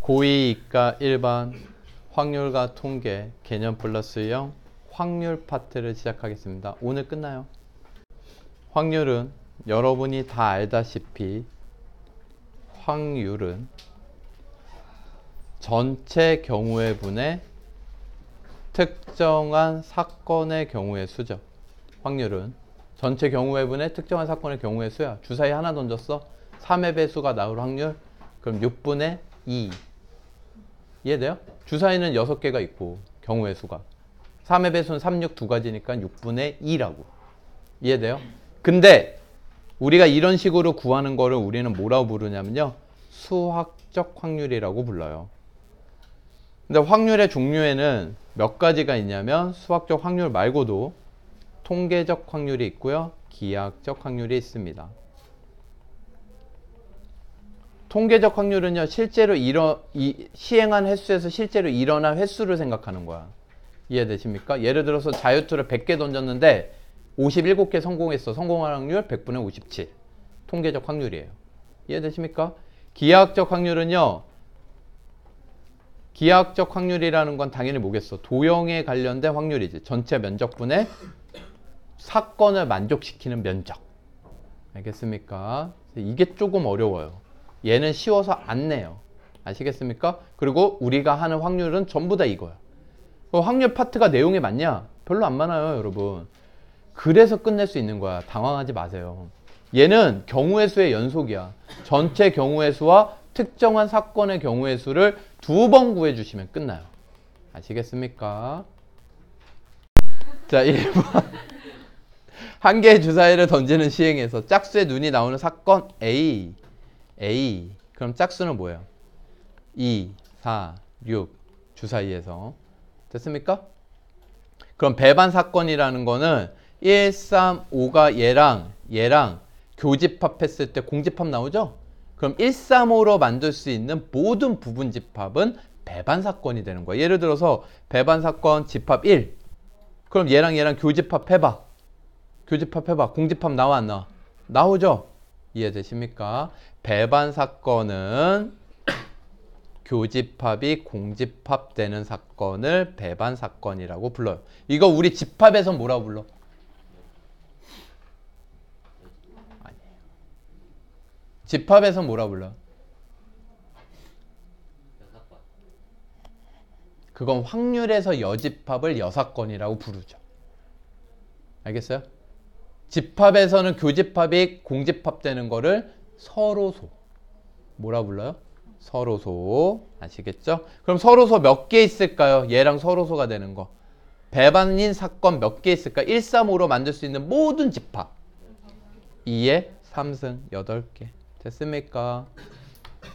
고2 이과 1번 확률과 통계 개념 플러스 0 확률 파트를 시작하겠습니다. 오늘 끝나요. 확률은 여러분이 다 알다시피 확률은 전체 경우의 분의 특정한 사건의 경우의 수죠. 확률은 전체 경우의 분의 특정한 사건의 경우의 수야. 주사위 하나 던졌어. 3의 배수가 나올 확률. 그럼 6분의 2. 이해돼요? 주사위는 6개가 있고 경우의 수가 3의 배수는 3, 6 두 가지니까 6분의 2라고. 이해돼요? 근데 우리가 이런 식으로 구하는 거를 우리는 뭐라고 부르냐면요, 수학적 확률이라고 불러요. 근데 확률의 종류에는 몇 가지가 있냐면 수학적 확률 말고도 통계적 확률이 있고요, 기하학적 확률이 있습니다. 통계적 확률은요, 실제로 시행한 횟수에서 실제로 일어난 횟수를 생각하는 거야. 이해되십니까? 예를 들어서 자유투를 100개 던졌는데 57개 성공했어. 성공할 확률 100분의 57. 통계적 확률이에요. 이해되십니까? 기하학적 확률은요, 기하학적 확률이라는 건 당연히 뭐겠어? 도형에 관련된 확률이지. 전체 면적분의 사건을 만족시키는 면적. 알겠습니까? 이게 조금 어려워요. 얘는 쉬워서 안 내요. 아시겠습니까? 그리고 우리가 하는 확률은 전부 다 이거야. 확률 파트가 내용이 많냐? 별로 안 많아요, 여러분. 그래서 끝낼 수 있는 거야. 당황하지 마세요. 얘는 경우의 수의 연속이야. 전체 경우의 수와 특정한 사건의 경우의 수를 2번 구해주시면 끝나요. 아시겠습니까? 자, 1번. 한 개의 주사위를 던지는 시행에서 짝수의 눈이 나오는 사건 A. 그럼 짝수는 뭐예요? 2, 4, 6 주사위에서. 됐습니까? 그럼 배반 사건이라는 거는 1, 3, 5가 얘랑 교집합했을 때 공집합 나오죠? 그럼 1, 3, 5로 만들 수 있는 모든 부분 집합은 배반 사건이 되는 거야. 예를 들어서 배반 사건 집합 1. 그럼 얘랑 교집합 해봐. 공집합 나와 안 나와? 나오죠? 이해되십니까? 배반 사건은 교집합이 공집합되는 사건을 배반 사건이라고 불러요. 이거 우리 집합에서 뭐라고 불러? 아니에요. 집합에서 뭐라고 불러? 그건 확률에서 여집합을 여사건이라고 부르죠. 알겠어요? 집합에서는 교집합이 공집합되는 거를 서로소. 뭐라 불러요? 서로소. 아시겠죠? 그럼 서로소 몇 개 있을까요? 얘랑 서로소가 되는 거. 배반인 사건 몇 개 있을까? 1, 3, 5로 만들 수 있는 모든 집합. 2에 3승 8개. 됐습니까?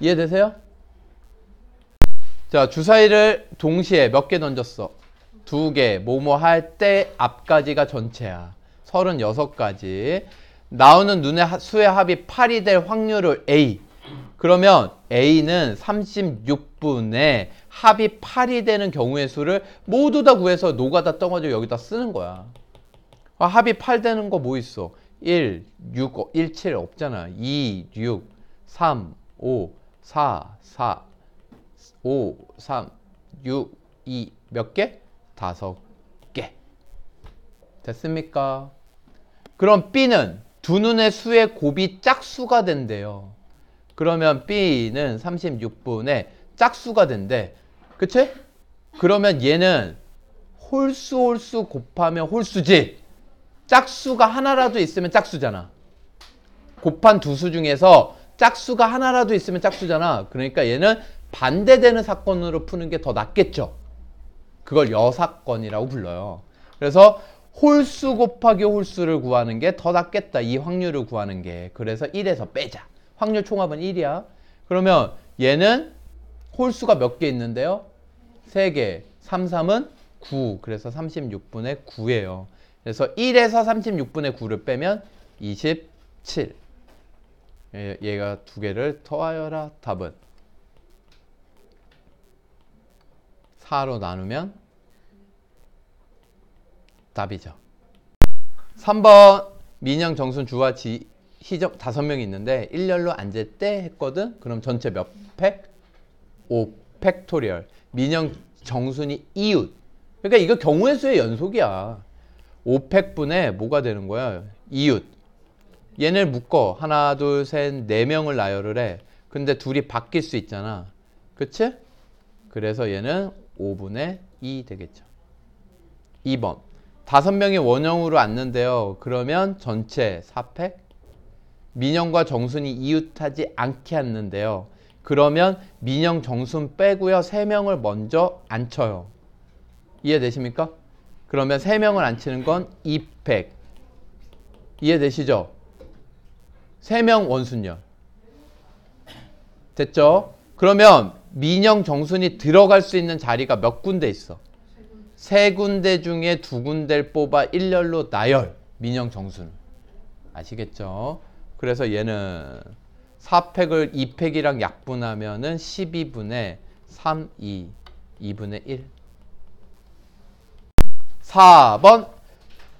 이해되세요? 자, 주사위를 동시에 몇 개 던졌어? 2개. 뭐뭐 할 때 앞까지가 전체야. 36가지. 나오는 눈의 수의 합이 8이 될 확률을 A. 그러면 A는 36분의 합이 8이 되는 경우의 수를 모두 다 구해서 노가다 떠가지고 여기다 쓰는 거야. 합이 8 되는 거 뭐 있어? 1, 6, 1, 7 없잖아. 2, 6, 3, 5, 4, 5, 3, 6, 2 몇 개? 5개. 됐습니까? 그럼 B는 두 눈의 수의 곱이 짝수가 된대요. 그러면 B는 36분의 짝수가 된대. 그치? 그러면 얘는 홀수 곱하면 홀수지. 짝수가 하나라도 있으면 짝수잖아. 곱한 두 수 중에서 짝수가 하나라도 있으면 짝수잖아. 그러니까 얘는 반대되는 사건으로 푸는 게 더 낫겠죠. 그걸 여사건이라고 불러요. 그래서 홀수 곱하기 홀수를 구하는 게 더 낫겠다. 이 확률을 구하는 게. 그래서 1에서 빼자. 확률 총합은 1이야. 그러면 얘는 홀수가 몇 개 있는데요? 3개. 3, 3은 9. 그래서 36분의 9예요. 그래서 1에서 36분의 9를 빼면 27. 얘가 두 개를 더하여라. 답은 4로 나누면 답이죠. 3번 민영, 정순, 주화, 희정 5명이 있는데 일렬로 앉을 때 했거든. 그럼 전체 몇 팩? 5 팩토리얼. 민영 정순이 이웃. 그러니까 이거 경우의 수의 연속이야. 5팩분의 뭐가 되는 거야? 이웃. 얘를 묶어. 하나, 둘, 셋, 네 명을 나열을 해. 근데 둘이 바뀔 수 있잖아. 그치? 그래서 얘는 5분의 2 되겠죠. 2번. 5명이 원형으로 앉는데요. 그러면 전체 4팩. 민영과 정순이 이웃하지 않게 앉는데요. 그러면 민영, 정순 빼고요. 3명을 먼저 앉혀요. 이해되십니까? 그러면 3명을 앉히는 건 2팩. 이해되시죠? 3명 원순열. 됐죠? 그러면 민영, 정순이 들어갈 수 있는 자리가 몇 군데 있어? 3군데 중에 2군데를 뽑아 일렬로 나열. 민영, 정순. 아시겠죠? 그래서 얘는 4팩을 2팩이랑 약분하면은 12분의 3, 2분의 1. 4번.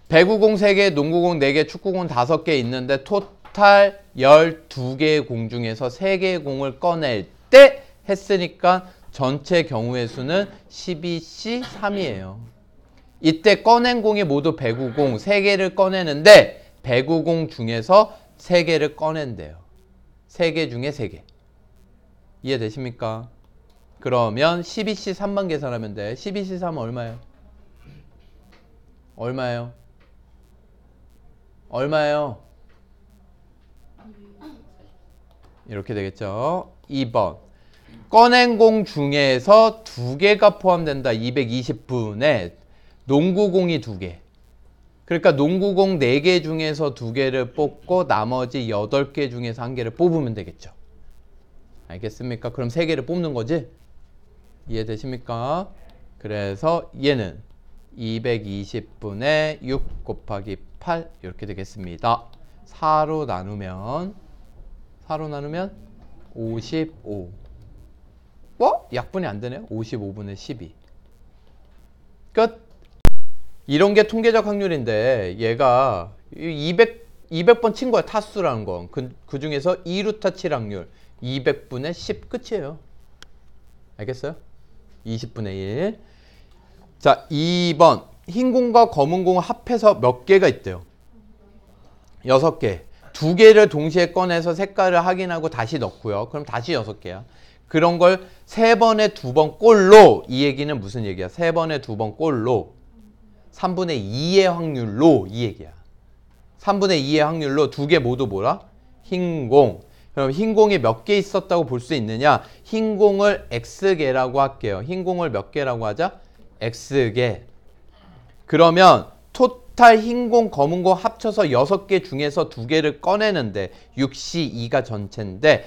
배구공 3개, 농구공 4개, 축구공 5개 있는데 토탈 12개의 공 중에서 3개의 공을 꺼낼 때 했으니까 전체 경우의 수는 12C3이에요. 이때 꺼낸 공이 모두 배구공 3개를 꺼내는데 배구공 중에서 3개를 꺼낸대요. 3개 중에 3개. 이해되십니까? 그러면 12C3만 계산하면 돼. 12C3은 얼마예요? 얼마예요? 얼마예요? 이렇게 되겠죠. 2번. 꺼낸 공 중에서 2개가 포함된다. 220분에 농구공이 2개. 그러니까 농구공 4개 중에서 2개를 뽑고 나머지 8개 중에서 1개를 뽑으면 되겠죠. 알겠습니까? 그럼 3개를 뽑는 거지? 이해되십니까? 그래서 얘는 220분의 6 곱하기 8 이렇게 되겠습니다. 4로 나누면 55. 약분이 안 되네요. 55분의 12. 끝. 이런 게 통계적 확률인데 얘가 200번 친 거야. 타수라는 건. 그 중에서 2루타 칠 확률 200분의 10 끝이에요. 알겠어요? 20분의 1. 자, 2번. 흰 공과 검은 공 합해서 몇 개가 있대요? 6개. 2개를 동시에 꺼내서 색깔을 확인하고 다시 넣고요. 그럼 다시 6개야. 그런 걸 3번에 2번 꼴로, 이 얘기는 무슨 얘기야? 3번에 2번 꼴로 3분의 2의 확률로, 이 얘기야. 3분의 2의 확률로 2개 모두 뭐라? 흰 공. 그럼 흰 공이 몇 개 있었다고 볼 수 있느냐? 흰 공을 X개라고 할게요. 흰 공을 몇 개라고 하자? X개. 그러면 토탈 흰 공, 검은 공 합쳐서 6개 중에서 2개를 꺼내는데 6C2가 전체인데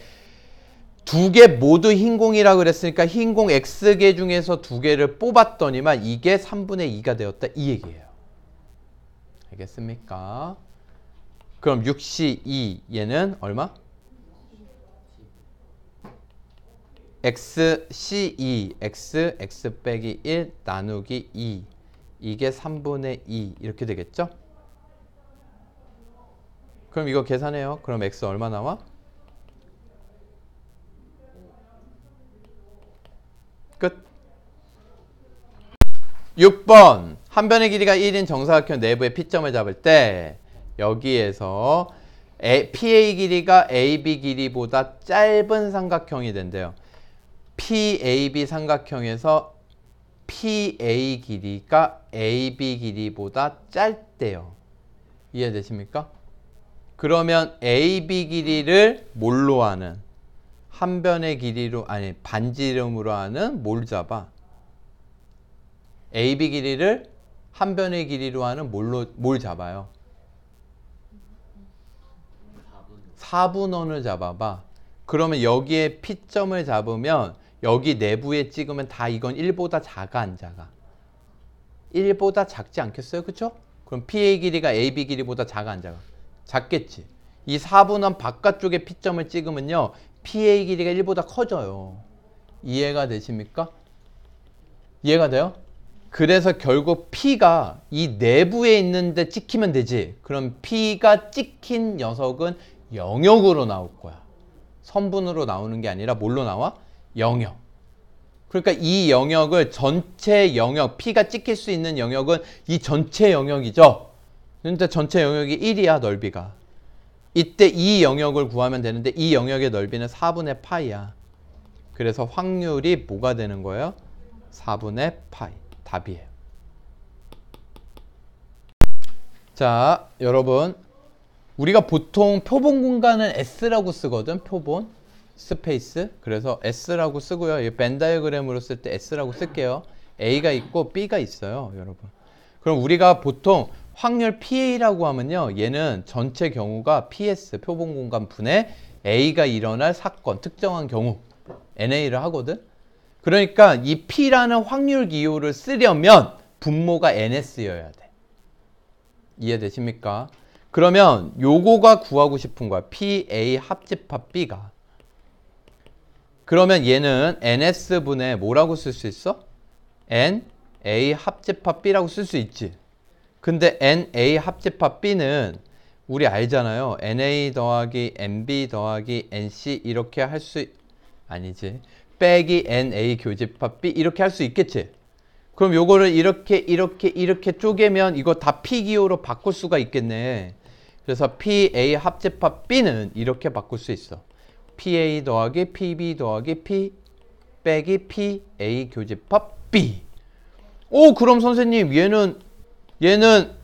2개 모두 흰 공이라고 그랬으니까 흰 공 X개 중에서 2개를 뽑았더니만 이게 3분의 2가 되었다. 이 얘기예요. 알겠습니까? 그럼 6C2 얘는 얼마? XC2 X 빼기 1 나누기 2 이게 3분의 2 이렇게 되겠죠? 그럼 이거 계산해요. 그럼 X 얼마 나와? 끝. 6번. 한 변의 길이가 1인 정사각형 내부의 P점을 잡을 때 여기에서 PA 길이가 AB 길이보다 짧은 삼각형이 된대요. PAB 삼각형에서 PA 길이가 AB 길이보다 짧대요. 이해되십니까? 그러면 AB 길이를 뭘로 하는? 한 변의 길이로, 아니 반지름으로 하는 뭘 잡아? AB 길이를 한 변의 길이로 하는 뭘 잡아요? 4분원을 잡아봐. 그러면 여기에 P점을 잡으면 여기 내부에 찍으면 다 이건 1보다 작아 안 작아? 1보다 작지 않겠어요? 그쵸? 그럼 PA 길이가 AB 길이보다 작아 안 작아? 작겠지. 이 4분원 바깥쪽에 P점을 찍으면요 PA 길이가 1보다 커져요. 이해가 되십니까? 이해가 돼요? 그래서 결국 P가 이 내부에 있는데 찍히면 되지. 그럼 P가 찍힌 녀석은 영역으로 나올 거야. 선분으로 나오는 게 아니라 뭘로 나와? 영역. 그러니까 이 영역을 전체 영역, P가 찍힐 수 있는 영역은 이 전체 영역이죠. 근데 전체 영역이 1이야, 넓이가. 이때 이 영역을 구하면 되는데 이 영역의 넓이는 4분의 파이야. 그래서 확률이 뭐가 되는 거예요? 4분의 파이. 답이에요. 자, 여러분. 우리가 보통 표본 공간은 S라고 쓰거든. 표본. 스페이스. 그래서 S라고 쓰고요. 이 벤 다이어그램으로 쓸 때 S라고 쓸게요. A가 있고 B가 있어요, 여러분. 그럼 우리가 보통 확률 PA라고 하면요. 얘는 전체 경우가 PS, 표본 공간 분의 A가 일어날 사건, 특정한 경우 NA를 하거든. 그러니까 이 P라는 확률 기호를 쓰려면 분모가 NS여야 돼. 이해되십니까? 그러면 요거가 구하고 싶은 거야. PA 합집합 B가. 그러면 얘는 NS분의 뭐라고 쓸 수 있어? NA 합집합 B라고 쓸 수 있지. 근데 NA 합집합 B는 우리 알잖아요. NA 더하기 NB 더하기 NC 이렇게 할 수 아니지. 빼기 NA 교집합 B 이렇게 할 수 있겠지. 그럼 요거를 이렇게 쪼개면 이거 다 P기호로 바꿀 수가 있겠네. 그래서 PA 합집합 B는 이렇게 바꿀 수 있어. PA 더하기 PB 더하기 P 빼기 PA 교집합 B. 오, 그럼 선생님 얘는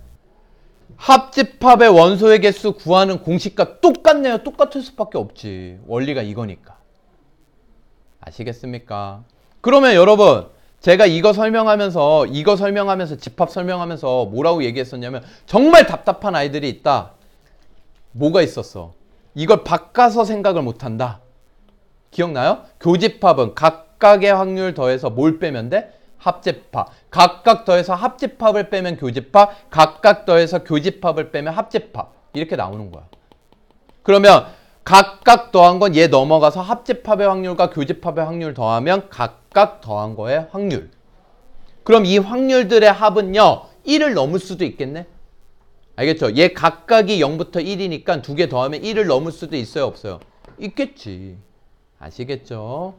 합집합의 원소의 개수 구하는 공식과 똑같네요. 똑같을 수밖에 없지. 원리가 이거니까. 아시겠습니까? 그러면 여러분, 제가 이거 설명하면서 집합 설명하면서 뭐라고 얘기했었냐면 정말 답답한 아이들이 있다. 뭐가 있었어? 이걸 바꿔서 생각을 못한다. 기억나요? 교집합은 각각의 확률 더해서 뭘 빼면 돼? 합집합. 각각 더해서 합집합을 빼면 교집합. 각각 더해서 교집합을 빼면 합집합. 이렇게 나오는 거야. 그러면 각각 더한 건 얘 넘어가서 합집합의 확률과 교집합의 확률 더하면 각각 더한 거의 확률. 그럼 이 확률들의 합은요 1을 넘을 수도 있겠네. 알겠죠? 얘 각각이 0부터 1이니까 두 개 더하면 1을 넘을 수도 있어요, 없어요? 있겠지. 아시겠죠?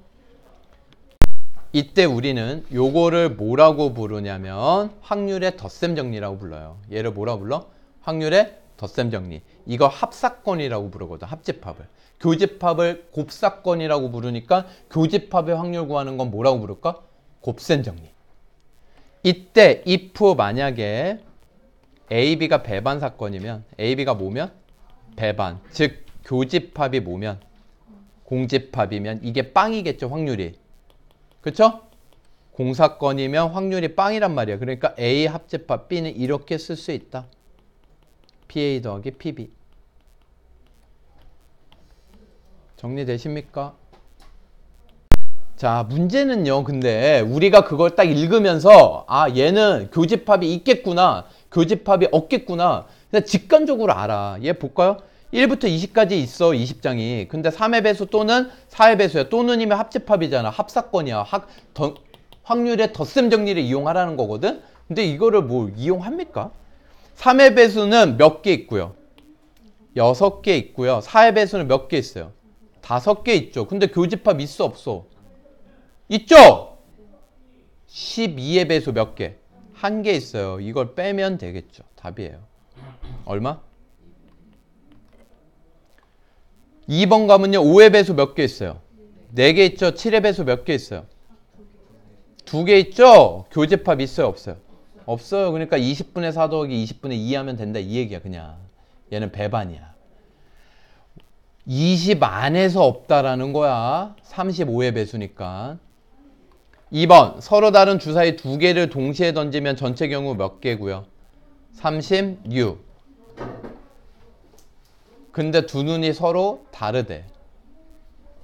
이때 우리는 요거를 뭐라고 부르냐면 확률의 덧셈 정리라고 불러요. 얘를 뭐라고 불러? 확률의 덧셈 정리. 이거 합사건이라고 부르거든. 합집합을. 교집합을 곱사건이라고 부르니까 교집합의 확률 구하는 건 뭐라고 부를까? 곱셈 정리. 이때 if 만약에 AB가 배반 사건이면 AB가 뭐면? 배반. 즉 교집합이 뭐면? 공집합이면 이게 빵이겠죠, 확률이. 그쵸? 공사건이면 확률이 빵이란 말이야. 그러니까 A 합집합 B는 이렇게 쓸 수 있다. PA 더하기 PB. 정리되십니까? 자, 문제는요. 근데 우리가 그걸 딱 읽으면서 아, 얘는 교집합이 있겠구나. 교집합이 없겠구나. 근데 직관적으로 알아. 얘 볼까요? 1부터 20까지 있어, 20장이. 근데 3의 배수 또는 4의 배수야. 또는이면 합집합이잖아. 합사건이야. 확률의 덧셈 정리를 이용하라는 거거든. 근데 이거를 뭐 이용합니까? 3의 배수는 몇 개 있고요? 6개 있고요. 4의 배수는 몇 개 있어요? 5개 있죠. 근데 교집합 있어, 없어? 있죠? 12의 배수 몇 개? 1개 있어요. 이걸 빼면 되겠죠. 답이에요. 얼마? 2번 가면요. 5의 배수 몇 개 있어요? 4개 있죠. 7의 배수 몇 개 있어요? 2개 있죠? 교집합 있어요, 없어요? 없어요. 그러니까 20분의 4 더하기 20분의 2 하면 된다. 이 얘기야, 그냥. 얘는 배반이야. 20 안에서 없다라는 거야. 35의 배수니까. 2번. 서로 다른 주사위 2개를 동시에 던지면 전체 경우 몇 개고요? 36. 근데 두 눈이 서로 다르대.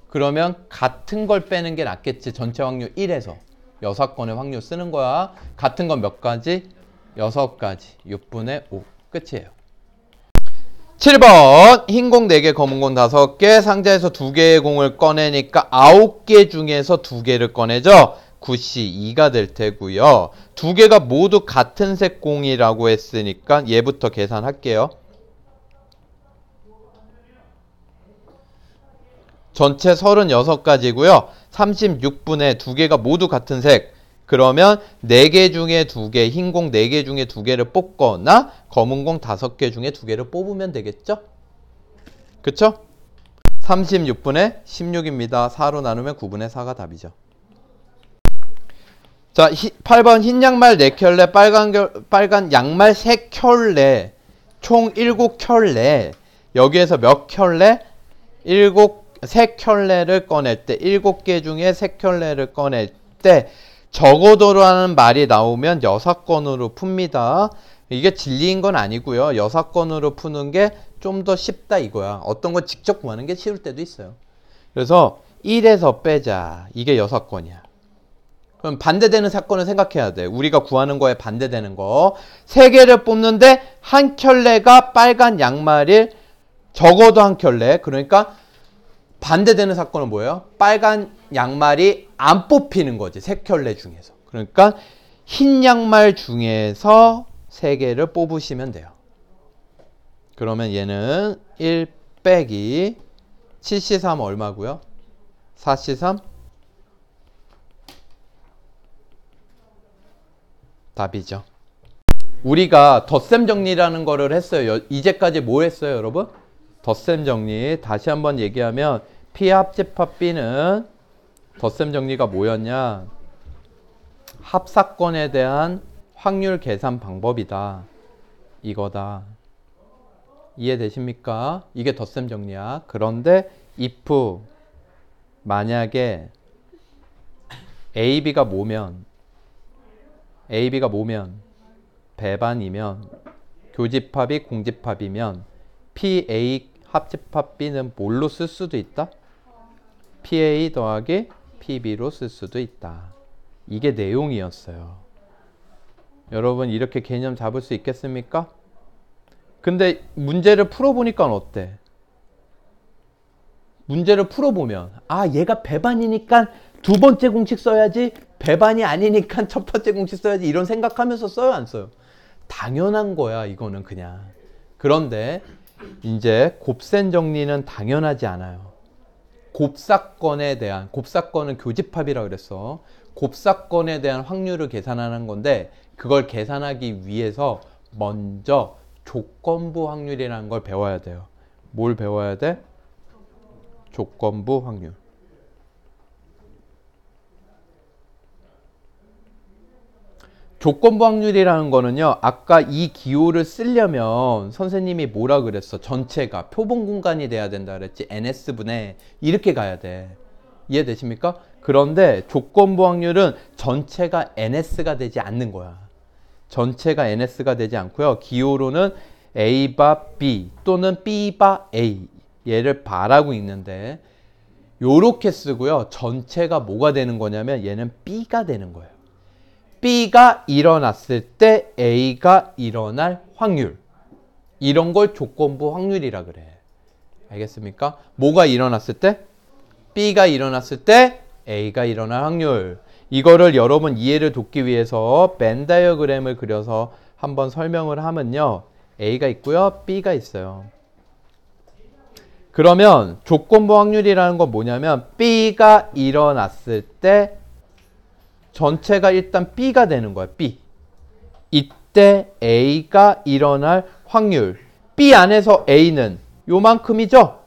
그러면 같은 걸 빼는 게 낫겠지. 전체 확률 1에서. 6건의 확률 쓰는 거야. 같은 건 몇 가지? 6가지. 6분의 5. 끝이에요. 7번. 흰 공 4개, 검은 공 5개. 상자에서 2개의 공을 꺼내니까 9개 중에서 2개를 꺼내죠. 9C 2가 될 테고요. 2개가 모두 같은 색 공이라고 했으니까 얘부터 계산할게요. 전체 36가지고요. 36분의 2개가 모두 같은 색. 그러면 4개 중에 2개, 흰 공 4개 중에 2개를 뽑거나 검은 공 5개 중에 2개를 뽑으면 되겠죠? 그쵸? 36분의 16입니다. 4로 나누면 9분의 4가 답이죠. 자, 8번 흰 양말 4켤레, 빨간 양말 3켤레, 총 7켤레. 여기에서 몇 켤레? 3켤레를 꺼낼 때, 7개 중에 3켤레를 꺼낼 때 적어도라는 말이 나오면 여사건으로 풉니다. 이게 진리인 건 아니고요. 여사건으로 푸는 게 좀 더 쉽다 이거야. 어떤 건 직접 구하는 게 쉬울 때도 있어요. 그래서 1에서 빼자. 이게 여사건이야. 그럼 반대되는 사건을 생각해야 돼. 우리가 구하는 거에 반대되는 거. 3개를 뽑는데 한 켤레가 빨간 양말일, 적어도 한 켤레. 그러니까 반대되는 사건은 뭐예요? 빨간 양말이 안 뽑히는 거지. 3켤레 중에서. 그러니까 흰 양말 중에서 3개를 뽑으시면 돼요. 그러면 얘는 1 빼기 7C3 얼마고요? 4C3 답이죠. 우리가 덧셈 정리라는 거를 했어요. 이제까지 뭐 했어요, 여러분? 덧셈 정리. 다시 한번 얘기하면 P의 합집합 B는 덧셈 정리가 뭐였냐? 합사건에 대한 확률 계산 방법이다. 이거다. 이해되십니까? 이게 덧셈 정리야. 그런데 if 만약에 AB가 뭐면 배반이면 교집합이 공집합이면 PA 합집합 B는 뭘로 쓸 수도 있다? PA 더하기 PB로 쓸 수도 있다. 이게 내용이었어요. 여러분 이렇게 개념 잡을 수 있겠습니까? 근데 문제를 풀어보니까 어때? 문제를 풀어보면 얘가 배반이니까 두 번째 공식 써야지, 배반이 아니니까 첫 번째 공식 써야지, 이런 생각하면서 써요, 안 써요? 당연한 거야, 이거는 그냥. 그런데 이제 곱셈 정리는 당연하지 않아요. 곱사건은 교집합이라고 그랬어. 곱사건에 대한 확률을 계산하는 건데, 그걸 계산하기 위해서 먼저 조건부 확률이라는 걸 배워야 돼요. 뭘 배워야 돼? 조건부 확률. 조건부 확률이라는 거는요, 아까 이 기호를 쓰려면 선생님이 뭐라 그랬어? 전체가 표본 공간이 돼야 된다 그랬지. NS분의 이렇게 가야 돼. 이해되십니까? 그런데 조건부 확률은 전체가 NS가 되지 않는 거야. 전체가 NS가 되지 않고요. 기호로는 A바 B 또는 B바 A, 얘를 바라고 있는데 요렇게 쓰고요. 전체가 뭐가 되는 거냐면 얘는 B가 되는 거예요. B가 일어났을 때 A가 일어날 확률, 이런 걸 조건부 확률이라 그래. 알겠습니까? 뭐가 일어났을 때? B가 일어났을 때 A가 일어날 확률. 이거를 여러분 이해를 돕기 위해서 벤 다이어그램을 그려서 한번 설명을 하면요, A가 있고요, B가 있어요. 그러면 조건부 확률이라는 건 뭐냐면 B가 일어났을 때 전체가 일단 B가 되는 거야. B. 이때 A가 일어날 확률. B 안에서 A는 요만큼이죠?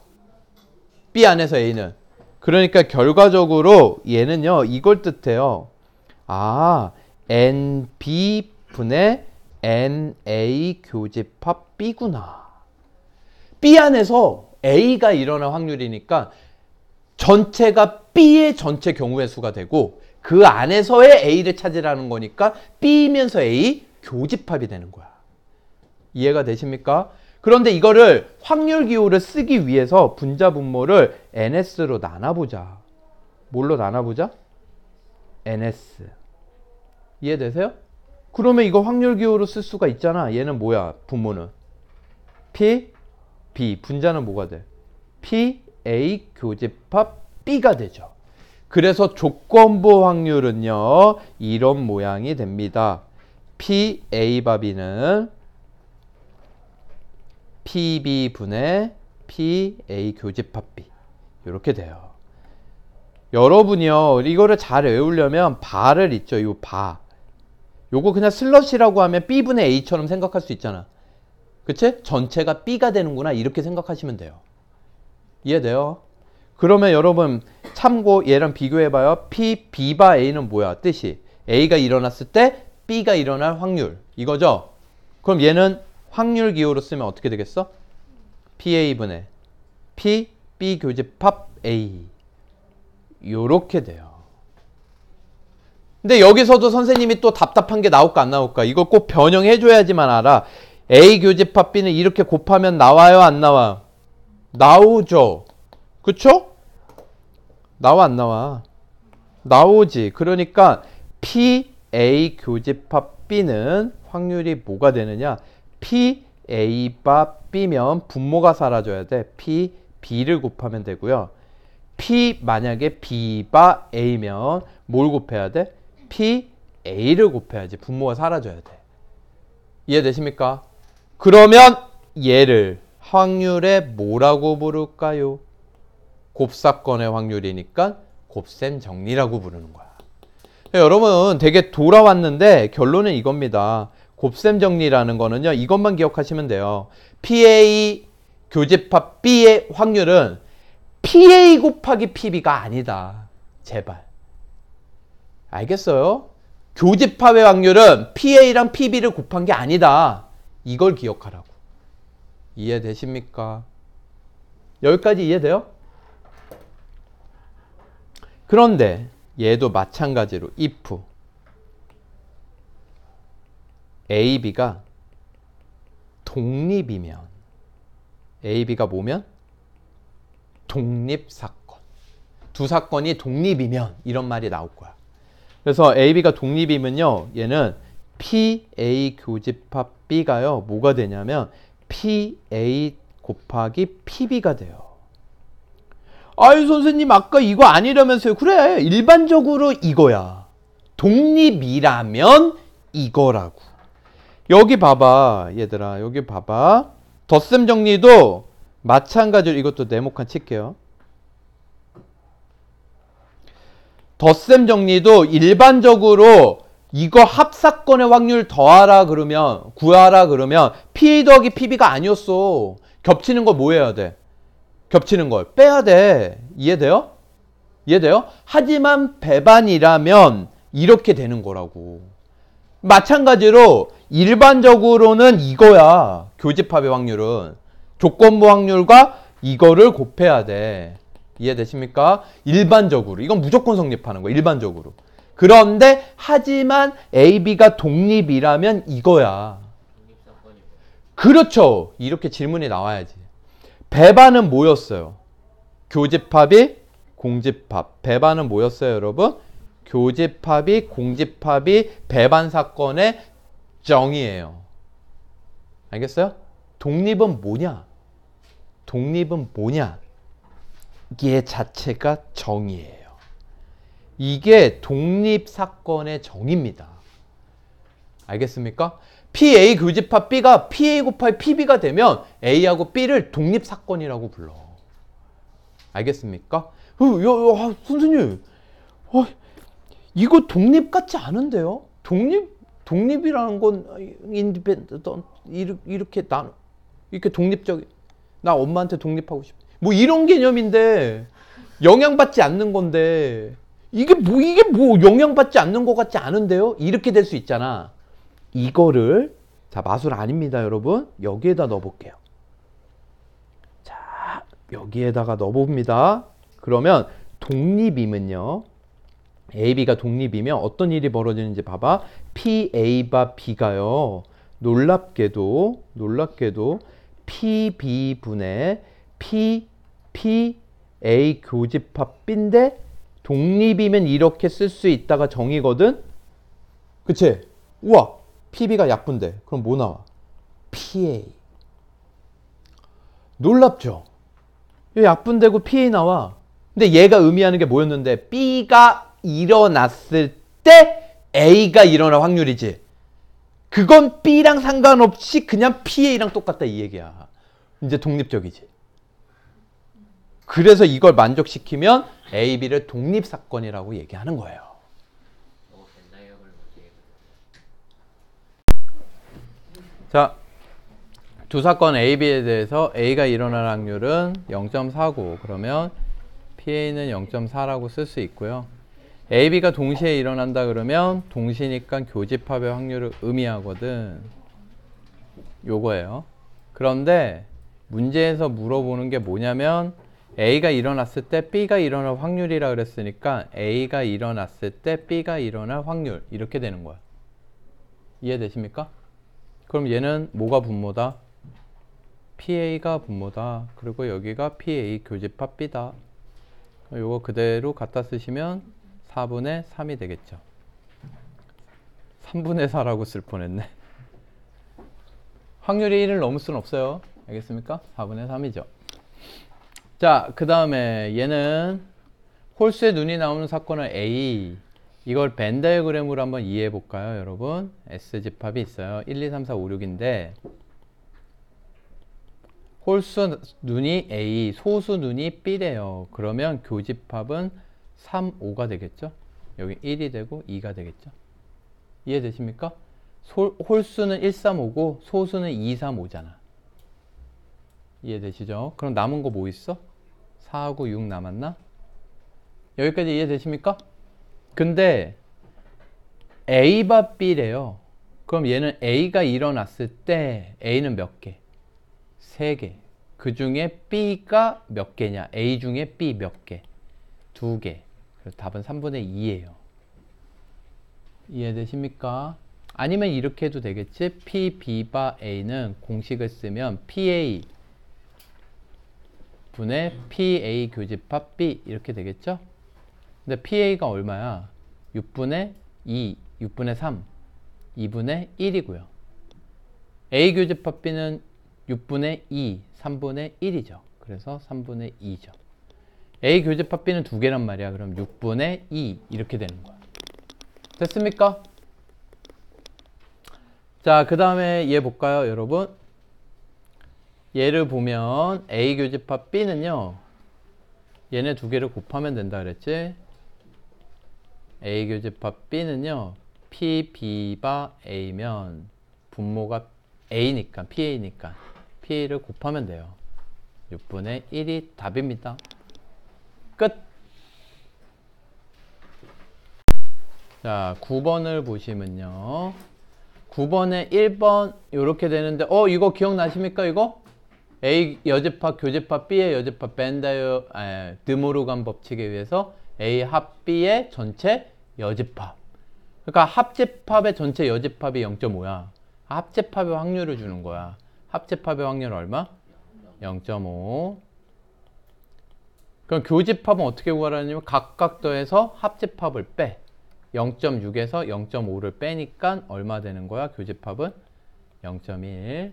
B 안에서 A는. 그러니까 결과적으로 얘는요, 이걸 뜻해요. NB분의 NA 교집합 B구나. B 안에서 A가 일어날 확률이니까 전체가 B의 전체 경우의 수가 되고 그 안에서의 A를 찾으라는 거니까 B면서 A 교집합이 되는 거야. 이해가 되십니까? 그런데 이거를 확률 기호를 쓰기 위해서 분자 분모를 NS로 나눠보자. 뭘로 나눠보자? NS. 이해되세요? 그러면 이거 확률 기호로 쓸 수가 있잖아. 얘는 뭐야? 분모는 P, B. 분자는 뭐가 돼? P, A 교집합 B가 되죠. 그래서 조건부 확률은요, 이런 모양이 됩니다. P, A 바 B는 PB분의 PA 교집합 B. 이렇게 돼요. 여러분이요, 이거를 잘 외우려면 바를 있죠. 이 바. 요거 그냥 슬러시라고 하면 B분의 A처럼 생각할 수 있잖아. 그치? 전체가 B가 되는구나. 이렇게 생각하시면 돼요. 이해돼요? 그러면 여러분 참고 얘랑 비교해봐요. P, B바 A는 뭐야? 뜻이 A가 일어났을 때 B가 일어날 확률 이거죠? 그럼 얘는 확률 기호로 쓰면 어떻게 되겠어? PA분의 P, B 교집합 A 요렇게 돼요. 근데 여기서도 선생님이 또 답답한 게 나올까 안 나올까? 이거 꼭 변형해줘야지만 알아. A 교집합 B는 이렇게 곱하면 나와요 안 나와? 나오죠. 그쵸? 나와 안 나와? 나오지. 그러니까 PA 교집합 B는 확률이 뭐가 되느냐? PA바 B면 분모가 사라져야 돼. P, B를 곱하면 되고요. P 만약에 B바 A면 뭘 곱해야 돼? PA를 곱해야지. 분모가 사라져야 돼. 이해되십니까? 그러면 얘를 확률에 뭐라고 부를까요? 곱사건의 확률이니까 곱셈 정리라고 부르는 거야. 여러분 되게 돌아왔는데 결론은 이겁니다. 곱셈 정리라는 거는요. 이것만 기억하시면 돼요. PA 교집합 B의 확률은 PA 곱하기 PB가 아니다. 제발. 알겠어요? 교집합의 확률은 PA랑 PB를 곱한 게 아니다. 이걸 기억하라고. 이해되십니까? 여기까지 이해돼요? 그런데 얘도 마찬가지로 if A, B가 독립이면 A, B가 뭐면? 독립사건. 두 사건이 독립이면 이런 말이 나올 거야. 그래서 A, B가 독립이면요. 얘는 PA 교집합 B가요. 뭐가 되냐면 PA 곱하기 PB가 돼요. 아유 선생님 아까 이거 아니라면서요. 그래 일반적으로 이거야. 독립이라면 이거라고. 여기 봐봐 얘들아. 여기 봐봐. 덧셈 정리도 마찬가지로 이것도 네모칸 칠게요. 덧셈 정리도 일반적으로 이거 합사건의 확률 더하라 그러면 구하라 그러면 PA 더하기 PB가 아니었어. 겹치는 거 뭐 해야 돼? 겹치는 걸 빼야 돼. 이해돼요? 이해돼요? 하지만 배반이라면 이렇게 되는 거라고. 마찬가지로 일반적으로는 이거야. 교집합의 확률은. 조건부 확률과 이거를 곱해야 돼. 이해되십니까? 일반적으로. 이건 무조건 성립하는 거야. 일반적으로. 그런데 하지만 A, B가 독립이라면 이거야. 그렇죠. 이렇게 질문이 나와야지. 배반은 뭐였어요? 교집합이 공집합. 배반은 뭐였어요, 여러분? 교집합이 공집합이 배반 사건의 정의예요. 알겠어요? 독립은 뭐냐? 독립은 뭐냐? 얘 자체가 정의예요. 이게 독립 사건의 정의입니다. 알겠습니까? PA 교집합 B가 PA 곱하기 PB가 되면 A하고 B를 독립 사건이라고 불러. 알겠습니까? 선생님, 이거 독립 같지 않은데요? 독립이라는 건 이렇게 이렇게 독립적인 나 엄마한테 독립하고 싶어. 뭐 이런 개념인데 영향받지 않는 건데 이게 뭐 영향받지 않는 것 같지 않은데요? 이렇게 될 수 있잖아. 이거를 자 마술 아닙니다 여러분. 여기에다 넣어볼게요. 자 여기에다가 넣어봅니다. 그러면 독립이면요 AB가 독립이면 어떤 일이 벌어지는지 봐봐. PA바 B가요 놀랍게도 PB분의 PA 교집합 B인데 독립이면 이렇게 쓸 수 있다가 정의거든. 그치? 우와 PB가 약분돼. 그럼 뭐 나와? PA. 놀랍죠? 약분되고 PA 나와. 근데 얘가 의미하는 게 뭐였는데 B가 일어났을 때 A가 일어날 확률이지. 그건 B랑 상관없이 그냥 PA랑 똑같다 이 얘기야. 이제 독립적이지. 그래서 이걸 만족시키면 A, B를 독립사건이라고 얘기하는 거예요. 자, 두 사건 A, B에 대해서 A가 일어날 확률은 0.49. 그러면 PA는 0.4라고 쓸 수 있고요. A, B가 동시에 일어난다 그러면 동시니까 교집합의 확률을 의미하거든. 요거예요. 그런데 문제에서 물어보는 게 뭐냐면 A가 일어났을 때 B가 일어날 확률이라 그랬으니까 A가 일어났을 때 B가 일어날 확률 이렇게 되는 거야. 이해되십니까? 그럼 얘는 뭐가 분모다? PA가 분모다. 그리고 여기가 PA 교집합 B다. 요거 그대로 갖다 쓰시면 4분의 3이 되겠죠. 3분의 4라고 쓸 뻔했네. 확률이 1을 넘을 수는 없어요. 알겠습니까? 4분의 3이죠. 자, 그 다음에 얘는 홀수의 눈이 나오는 사건은 A. 이걸 벤 다이어그램으로 한번 이해해 볼까요, 여러분? S집합이 있어요. 1, 2, 3, 4, 5, 6인데 홀수 눈이 A, 소수 눈이 B래요. 그러면 교집합은 3, 5가 되겠죠? 여기 1이 되고 2가 되겠죠? 이해되십니까? 홀수는 1, 3, 5고 소수는 2, 3, 5잖아. 이해되시죠? 그럼 남은 거 뭐 있어? 4하고 6 남았나? 여기까지 이해되십니까? 근데 A바 B래요. 그럼 얘는 A가 일어났을 때 A는 몇 개? 3개. 그 중에 B가 몇 개냐? A 중에 B 몇 개? 2개. 그래서 답은 3분의 2예요. 이해되십니까? 아니면 이렇게 해도 되겠지? P, B바 A는 공식을 쓰면 PA 분의 PA 교집합 B 이렇게 되겠죠? 근데 PA가 얼마야? 6분의 2, 6분의 3, 2분의 1이고요. A 교집합 B는 6분의 2, 3분의 1이죠. 그래서 3분의 2죠. A 교집합 B는 두 개란 말이야. 그럼 6분의 2 이렇게 되는 거야. 됐습니까? 자, 그 다음에 얘 볼까요, 여러분? 얘를 보면 A 교집합 B는요. 얘네 두 개를 곱하면 된다 그랬지? A 교집합 B는요. P, B바 A면 분모가 A니까, PA니까 PA를 곱하면 돼요. 6분의 1이 답입니다. 끝! 자, 9번을 보시면요. 9번에 1번 이렇게 되는데 이거 기억나십니까? 이거? A 여집합 교집합 B의 여집합 드모르간 법칙에 의해서 A 합 B의 전체 여집합. 그러니까 합집합의 전체 여집합이 0.5야. 합집합의 확률을 주는 거야. 합집합의 확률 얼마? 0.5. 그럼 교집합은 어떻게 구하라냐면 각각 더해서 합집합을 빼. 0.6에서 0.5를 빼니까 얼마 되는 거야? 교집합은 0.1.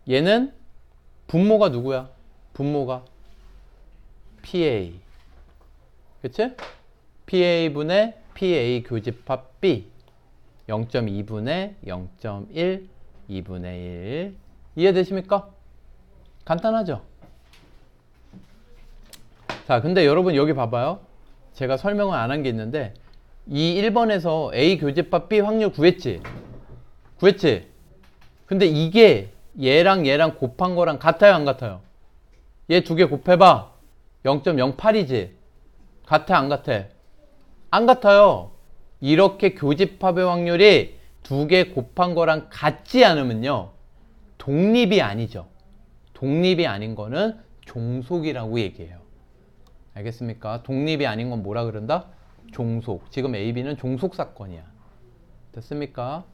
얘는 분모가 누구야? 분모가 PA. 그치? PA분의 PA 교집합 B. 0.2분의 0.1, 2분의 1. 이해되십니까? 간단하죠? 자, 근데 여러분 여기 봐봐요. 제가 설명을 안 한 게 있는데 이 1번에서 A 교집합 B 확률 구했지? 구했지? 근데 이게 얘랑 얘랑 곱한 거랑 같아요, 안 같아요? 얘 두 개 곱해봐. 0.08이지? 같아, 안 같아? 안 같아요. 이렇게 교집합의 확률이 두 개 곱한 거랑 같지 않으면요. 독립이 아니죠. 독립이 아닌 거는 종속이라고 얘기해요. 알겠습니까? 독립이 아닌 건 뭐라 그런다? 종속. 지금 A, B는 종속 사건이야. 됐습니까?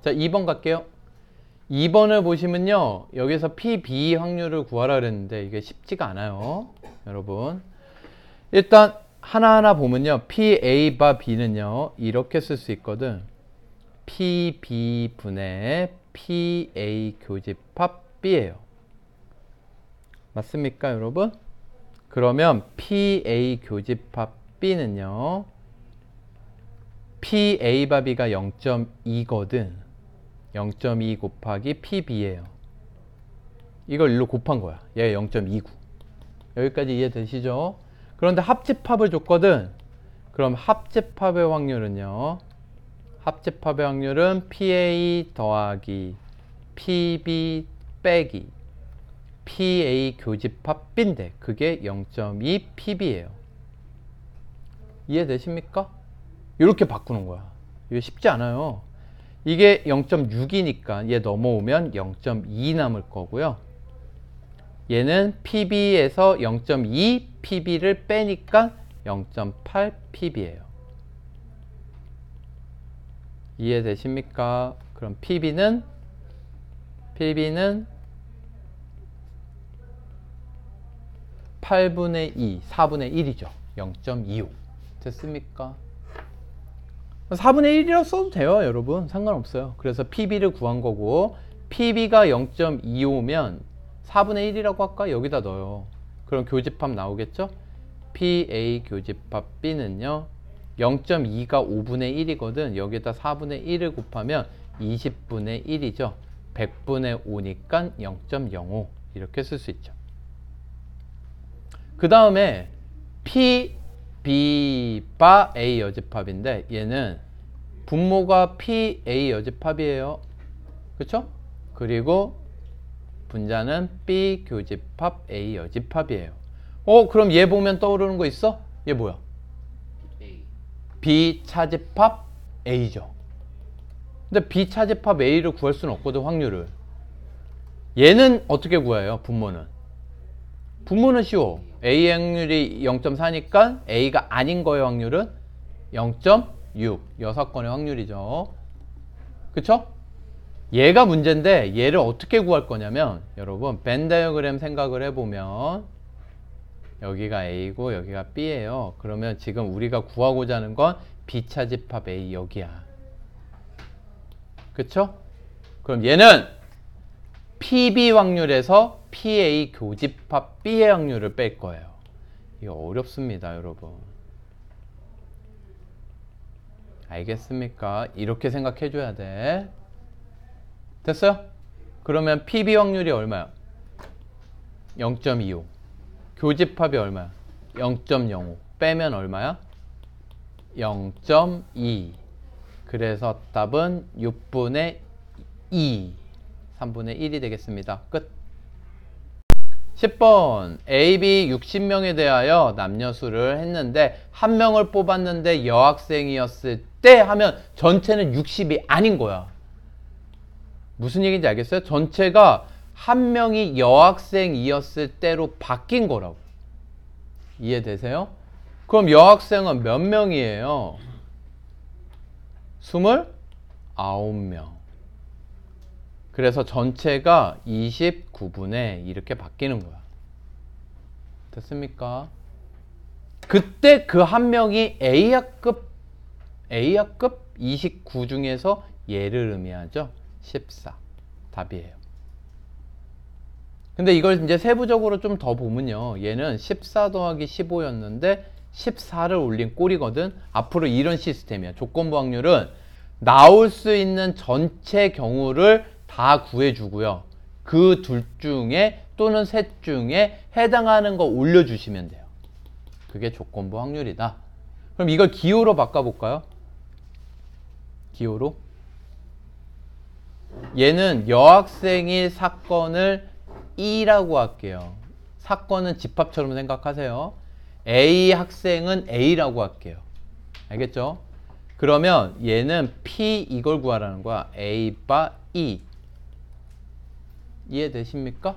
자, 2번 갈게요. 2번을 보시면요. 여기서 P, B 확률을 구하라 그랬는데 이게 쉽지가 않아요. 여러분. 일단 하나하나 보면요. P, A 바 B는요. 이렇게 쓸 수 있거든. P, B 분의 P, A 교집합 B예요. 맞습니까, 여러분? 그러면 PA 교집합 B는요. PA 바 B가 0.2거든. 0.2 곱하기 PB예요. 이걸 일로 곱한 거야. 얘가 0.29. 여기까지 이해되시죠? 그런데 합집합을 줬거든. 그럼 합집합의 확률은요. 합집합의 확률은 PA 더하기 PB 빼기 PA 교집합 B인데 그게 0.2 PB예요. 이해되십니까? 이렇게 바꾸는 거야. 이거 쉽지 않아요. 이게 0.6이니까 얘 넘어오면 0.2 남을 거고요. 얘는 PB에서 0.2 PB를 빼니까 0.8 PB예요. 이해되십니까? 그럼 PB는 8분의 2, 4분의 1이죠. 0.25. 됐습니까? 4분의 1이라고 써도 돼요, 여러분. 상관없어요. 그래서 PB를 구한 거고, PB가 0.25면 4분의 1이라고 할까? 여기다 넣어요. 그럼 교집합 나오겠죠? PA 교집합 B는요, 0.2가 5분의 1이거든. 여기다 4분의 1을 곱하면 20분의 1이죠. 100분의 5니까 0.05 이렇게 쓸 수 있죠. 그 다음에 PB바 A 여집합인데 얘는 분모가 PA 여집합이에요. 그쵸? 그리고 분자는 B 교집합 A 여집합이에요. 그럼 얘 보면 떠오르는 거 있어? 얘 뭐야? B 차집합 A죠. 근데 B 차집합 A를 구할 수는 없거든, 확률을. 얘는 어떻게 구해요, 분모는? 분모는 쉬워. A 확률이 0.4니까 A가 아닌 거의 확률은 0.6. 6건의 확률이죠. 그쵸? 얘가 문제인데 얘를 어떻게 구할 거냐면 여러분 벤 다이어그램 생각을 해보면 여기가 A고 여기가 B예요. 그러면 지금 우리가 구하고자 하는 건 B 차집합 A 여기야. 그쵸? 그럼 얘는 PB 확률에서 PA 교집합 B의 확률을 뺄 거예요. 이거 어렵습니다, 여러분. 알겠습니까? 이렇게 생각해 줘야 돼. 됐어요? 그러면 PB 확률이 얼마야? 0.25. 교집합이 얼마야? 0.05. 빼면 얼마야? 0.2. 그래서 답은 6분의 2. 3분의 1이 되겠습니다. 끝. 10번 AB 60명에 대하여 남녀수를 했는데 한 명을 뽑았는데 여학생이었을 때 하면 전체는 60이 아닌 거야. 무슨 얘기인지 알겠어요? 전체가 한 명이 여학생이었을 때로 바뀐 거라고. 이해되세요? 그럼 여학생은 몇 명이에요? 29명. 그래서 전체가 29분의 이렇게 바뀌는 거야. 됐습니까? 그때 그 한 명이 A학급 29 중에서 얘를 의미하죠. 14. 답이에요. 근데 이걸 이제 세부적으로 좀 더 보면요. 얘는 14 더하기 15였는데 14를 올린 꼴이거든. 앞으로 이런 시스템이야. 조건부 확률은 나올 수 있는 전체 경우를 다 구해주고요. 그 둘 중에 또는 셋 중에 해당하는 거 올려주시면 돼요. 그게 조건부 확률이다. 그럼 이걸 기호로 바꿔볼까요? 기호로. 얘는 여학생일 사건을 E라고 할게요. 사건은 집합처럼 생각하세요. A 학생은 A라고 할게요. 알겠죠? 그러면 얘는 P 이걸 구하라는 거야. A 바 E. 이해되십니까?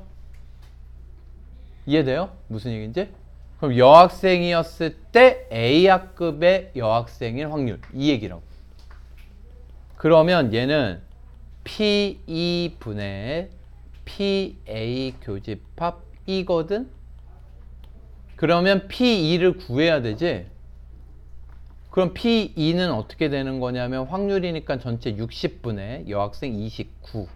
이해돼요? 무슨 얘기인지? 그럼 여학생이었을 때 A학급의 여학생일 확률. 이 얘기라고. 그러면 얘는 P2분의 PA 교집합 E거든? 그러면 P2를 구해야 되지? 그럼 P2는 어떻게 되는 거냐면 확률이니까 전체 60분의 여학생 29.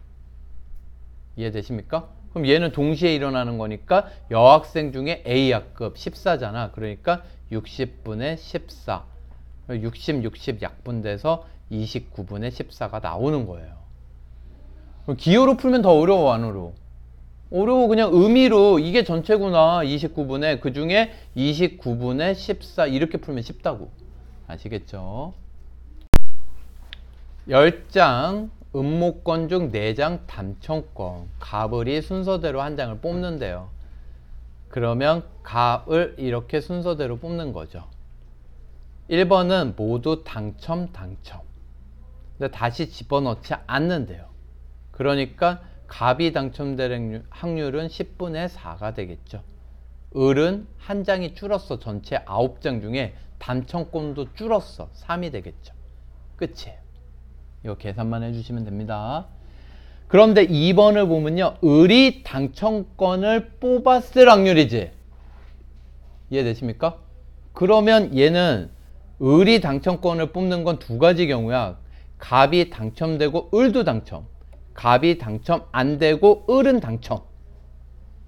이해되십니까? 그럼 얘는 동시에 일어나는 거니까 여학생 중에 A학급 14잖아. 그러니까 60분의 14. 60 약분돼서 29분의 14가 나오는 거예요. 그럼 기호로 풀면 더 어려워, 안 어려워? 어려워. 그냥 의미로 이게 전체구나. 29분의 그 중에 29분의 14 이렇게 풀면 쉽다고. 아시겠죠? 10장 음모권 중 4장 담청권. 갑을이 순서대로 한 장을 뽑는데요. 그러면 갑을 이렇게 순서대로 뽑는 거죠. 1번은 모두 당첨. 근데 다시 집어넣지 않는데요. 그러니까 갑이 당첨될 확률은 10분의 4가 되겠죠. 을은 한 장이 줄었어. 전체 9장 중에 당첨권도 줄었어. 3이 되겠죠. 끝이에요. 이거 계산만 해주시면 됩니다. 그런데 2번을 보면요. 을이 당첨권을 뽑았을 확률이지. 이해되십니까? 그러면 얘는 을이 당첨권을 뽑는 건 두 가지 경우야. 갑이 당첨되고 을도 당첨. 갑이 당첨 안 되고 을은 당첨.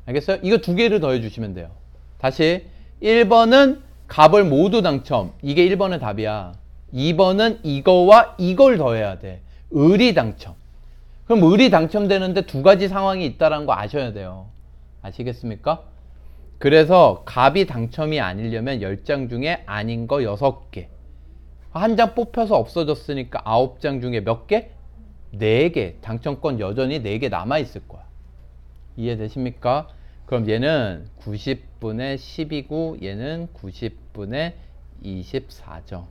알겠어요? 이거 두 개를 더해 주시면 돼요. 다시 1번은 갑을 모두 당첨. 이게 1번의 답이야. 2번은 이거와 이걸 더해야 돼. 을이 당첨. 그럼 을이 당첨되는데 두 가지 상황이 있다는 거 아셔야 돼요. 아시겠습니까? 그래서 갑이 당첨이 아니려면 10장 중에 아닌 거 6개. 한 장 뽑혀서 없어졌으니까 9장 중에 몇 개? 4개. 당첨권 여전히 4개 남아있을 거야. 이해되십니까? 그럼 얘는 90분의 10이고 얘는 90분의 24죠.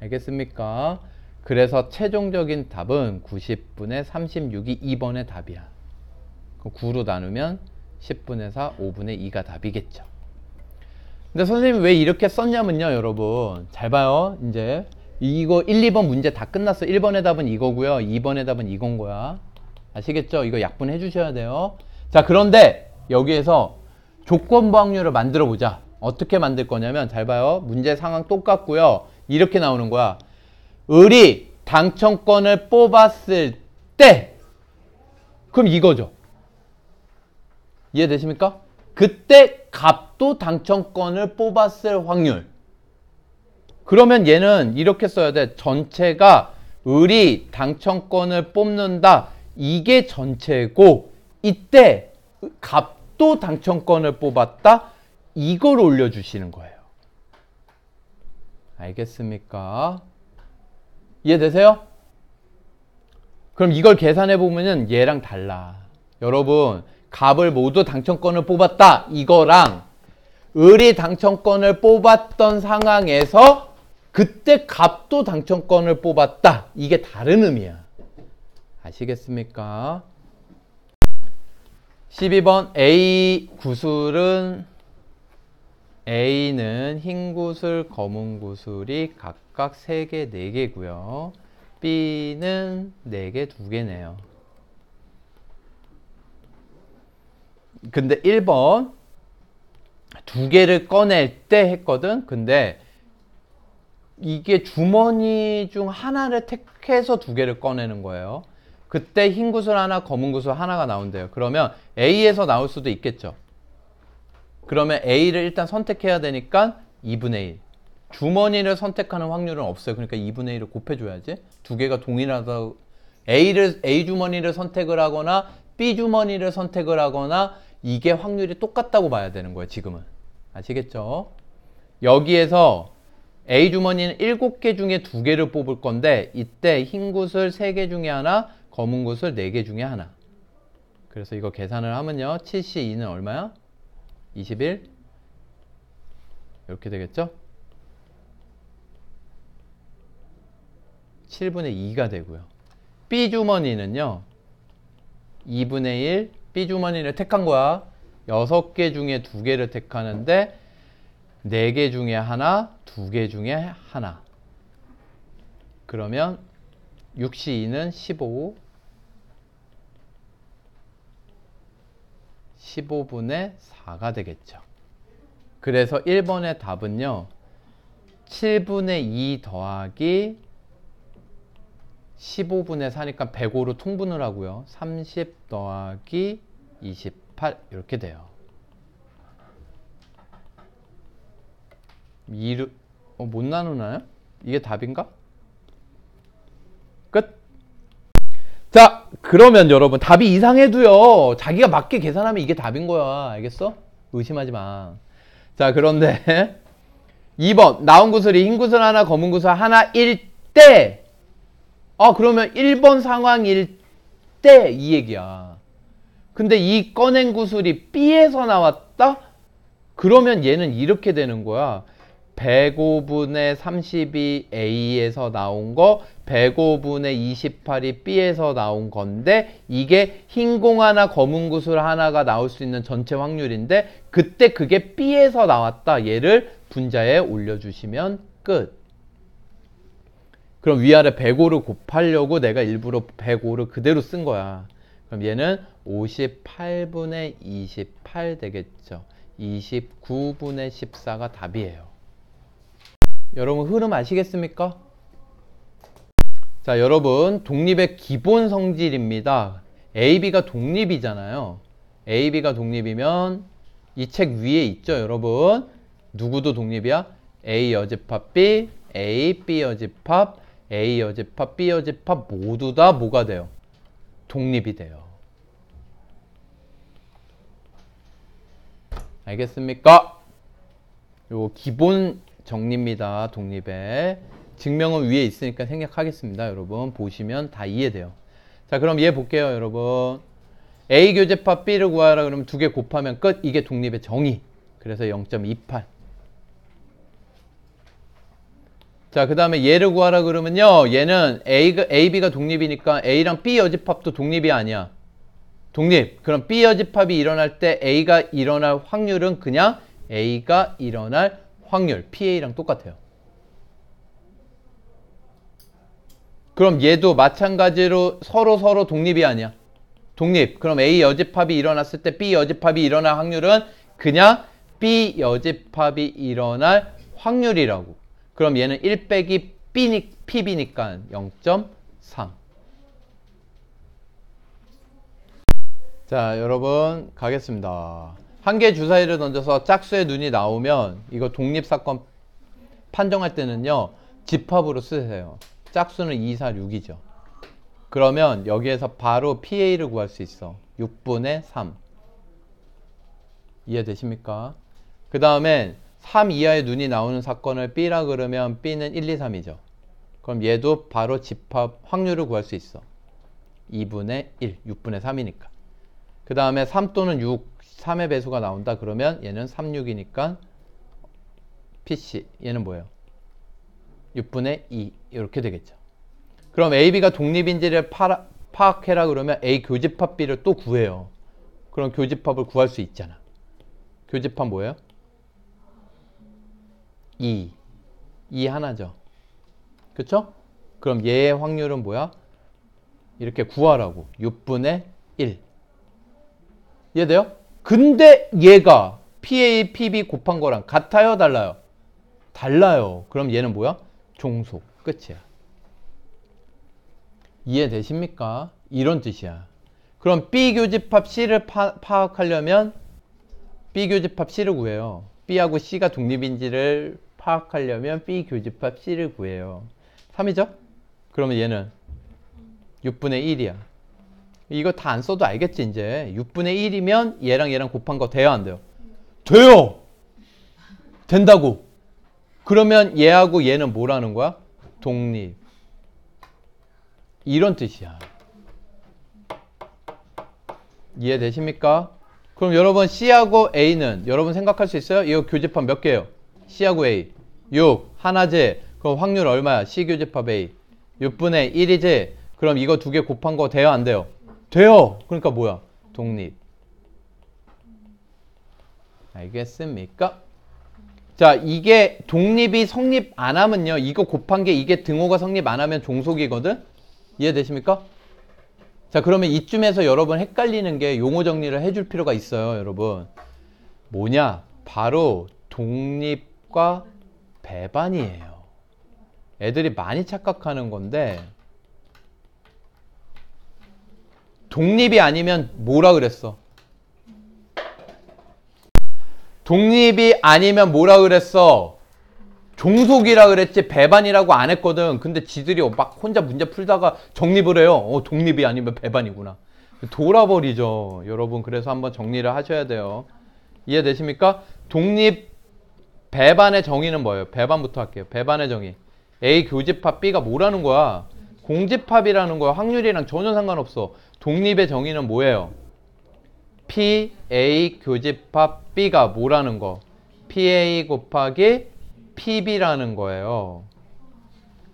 알겠습니까? 그래서 최종적인 답은 90분의 36이 2번의 답이야. 그럼 9로 나누면 10분의 4, 5분의 2가 답이겠죠. 근데 선생님이 왜 이렇게 썼냐면요, 여러분. 잘 봐요. 이제 이거 1, 2번 문제 다 끝났어. 1번의 답은 이거고요. 2번의 답은 이건 거야. 아시겠죠? 이거 약분해 주셔야 돼요. 자, 그런데 여기에서 조건부 확률을 만들어 보자. 어떻게 만들 거냐면 잘 봐요. 문제 상황 똑같고요. 이렇게 나오는 거야. 을이 당첨권을 뽑았을 때 그럼 이거죠. 이해되십니까? 그때 갑도 당첨권을 뽑았을 확률. 그러면 얘는 이렇게 써야 돼. 전체가 을이 당첨권을 뽑는다. 이게 전체고 이때 갑도 당첨권을 뽑았다. 이걸 올려주시는 거예요. 알겠습니까? 이해되세요? 그럼 이걸 계산해 보면은 얘랑 달라. 여러분, 갑을 모두 당첨권을 뽑았다. 이거랑 을이 당첨권을 뽑았던 상황에서 그때 갑도 당첨권을 뽑았다. 이게 다른 의미야. 아시겠습니까? 12번 A 구슬은 A는 흰 구슬, 검은 구슬이 각각 3개, 4개고요. B는 4개, 2개네요. 근데 1번 2개를 꺼낼 때 했거든. 근데 이게 주머니 중 하나를 택해서 2개를 꺼내는 거예요. 그때 흰 구슬 하나, 검은 구슬 하나가 나온대요. 그러면 A에서 나올 수도 있겠죠. 그러면 A를 일단 선택해야 되니까 2분의 1. 주머니를 선택하는 확률은 없어요. 그러니까 2분의 1을 곱해줘야지. 2개가 동일하다. A 주머니를 선택을 하거나 B 주머니를 선택을 하거나 이게 확률이 똑같다고 봐야 되는 거예요. 지금은. 아시겠죠? 여기에서 A 주머니는 7개 중에 2개를 뽑을 건데 이때 흰 구슬 3개 중에 하나, 검은 구슬 4개 중에 하나. 그래서 이거 계산을 하면요. 7C2는 얼마야? 21 이렇게 되겠죠? 7분의 2가 되고요. B 주머니는요. 2분의 1 B 주머니를 택한 거야. 6개 중에 2개를 택하는데 4개 중에 하나, 2개 중에 하나. 그러면 6C2는 15 15분의 4가 되겠죠. 그래서 1번의 답은요. 7분의 2 더하기 15분의 4니까 105로 통분을 하고요. 30 더하기 28 이렇게 돼요. 못 나누나요? 이게 답인가? 끝. 자, 그러면 여러분 답이 이상해도요. 자기가 맞게 계산하면 이게 답인 거야. 알겠어? 의심하지 마. 자, 그런데 2번 나온 구슬이 흰 구슬 하나 검은 구슬 하나일 때 그러면 1번 상황일 때 이 얘기야. 근데 이 꺼낸 구슬이 B에서 나왔다? 그러면 얘는 이렇게 되는 거야. 105분의 32 A에서 나온 거 105분의 28이 B에서 나온 건데 이게 흰 공 하나 검은 구슬 하나가 나올 수 있는 전체 확률인데 그때 그게 B에서 나왔다. 얘를 분자에 올려주시면 끝. 그럼 위아래 105를 곱하려고 내가 일부러 105를 그대로 쓴 거야. 그럼 얘는 58분의 28 되겠죠. 29분의 14가 답이에요. 여러분 흐름 아시겠습니까? 자, 여러분 독립의 기본 성질입니다. AB가 독립이잖아요. AB가 독립이면 이 책 위에 있죠, 여러분. 누구도 독립이야? A 여집합 B, A, B 여집합, A 여집합, B 여집합 모두 다 뭐가 돼요? 독립이 돼요. 알겠습니까? 요 기본 정리입니다. 독립의 증명은 위에 있으니까 생략하겠습니다. 여러분 보시면 다 이해돼요. 자, 그럼 얘 볼게요. 여러분 A 교집합 B를 구하라 그러면 두 개 곱하면 끝. 이게 독립의 정의. 그래서 0.28. 자, 그 다음에 얘를 구하라 그러면요 얘는 AB가 독립이니까 A랑 B 여집합도 독립이 아니야. 독립. 그럼 B 여집합이 일어날 때 A가 일어날 확률은 그냥 A가 일어날 확률 PA랑 똑같아요. 그럼 얘도 마찬가지로 서로 독립이 아니야. 독립. 그럼 A 여집합이 일어났을 때 B 여집합이 일어날 확률은 그냥 B 여집합이 일어날 확률이라고. 그럼 얘는 1 빼기 PB니까 0.3. 자, 여러분 가겠습니다. 한 개의 주사위를 던져서 짝수의 눈이 나오면 이거 독립사건 판정할 때는요 집합으로 쓰세요. 짝수는 2, 4, 6이죠. 그러면 여기에서 바로 PA를 구할 수 있어. 6분의 3. 이해되십니까? 그 다음에 3 이하의 눈이 나오는 사건을 B라 그러면 B는 1, 2, 3이죠. 그럼 얘도 바로 집합 확률을 구할 수 있어. 2분의 1, 6분의 3이니까. 그 다음에 3 또는 6, 3의 배수가 나온다 그러면 얘는 3, 6이니까 PC, 얘는 뭐예요? 6분의 2 이렇게 되겠죠. 그럼 AB가 독립인지를 파악해라 그러면 A 교집합 B를 또 구해요. 그럼 교집합을 구할 수 있잖아. 교집합 뭐예요? 2 하나죠. 그쵸? 그럼 얘의 확률은 뭐야? 이렇게 구하라고. 6분의 1. 이해돼요? 근데 얘가 PA, PB 곱한 거랑 같아요? 달라요? 달라요. 그럼 얘는 뭐야? 종속. 끝이야. 이해되십니까? 이런 뜻이야. 그럼 B 교집합 C를 파악하려면 B 교집합 C를 구해요. B하고 C가 독립인지를 파악하려면 B 교집합 C를 구해요. 3이죠? 그러면 얘는 6분의 1이야. 이거 다 안 써도 알겠지 이제. 6분의 1이면 얘랑 얘랑 곱한 거 돼요 안 돼요? 돼요! 된다고. 그러면 얘하고 얘는 뭐라는 거야? 독립. 이런 뜻이야. 이해되십니까? 그럼 여러분 C하고 A는 여러분 생각할 수 있어요? 이거 교집합 몇 개예요? C하고 A 6 하나지. 그럼 확률 얼마야? C 교집합 A 6분의 1이지. 그럼 이거 두 개 곱한 거 돼요 안 돼요? 돼요. 그러니까 뭐야? 독립. 알겠습니까? 자, 이게 독립이 성립 안 하면요 이거 곱한 게 이게 등호가 성립 안 하면 종속이거든? 이해되십니까? 자, 그러면 이쯤에서 여러분 헷갈리는 게 용어 정리를 해줄 필요가 있어요. 여러분 뭐냐? 바로 독립과 배반이에요. 애들이 많이 착각하는 건데 독립이 아니면 뭐라 그랬어? 독립이 아니면 뭐라 그랬어? 종속이라 그랬지 배반이라고 안 했거든. 근데 지들이 막 혼자 문제 풀다가 정립을 해요. 독립이 아니면 배반이구나. 돌아버리죠. 여러분 그래서 한번 정리를 하셔야 돼요. 이해되십니까? 독립 배반의 정의는 뭐예요? 배반부터 할게요. 배반의 정의. A 교집합 B가 뭐라는 거야? 공집합이라는 거야. 확률이랑 전혀 상관없어. 독립의 정의는 뭐예요? P, A 교집합 B가 뭐라는 거? PA 곱하기 PB라는 거예요.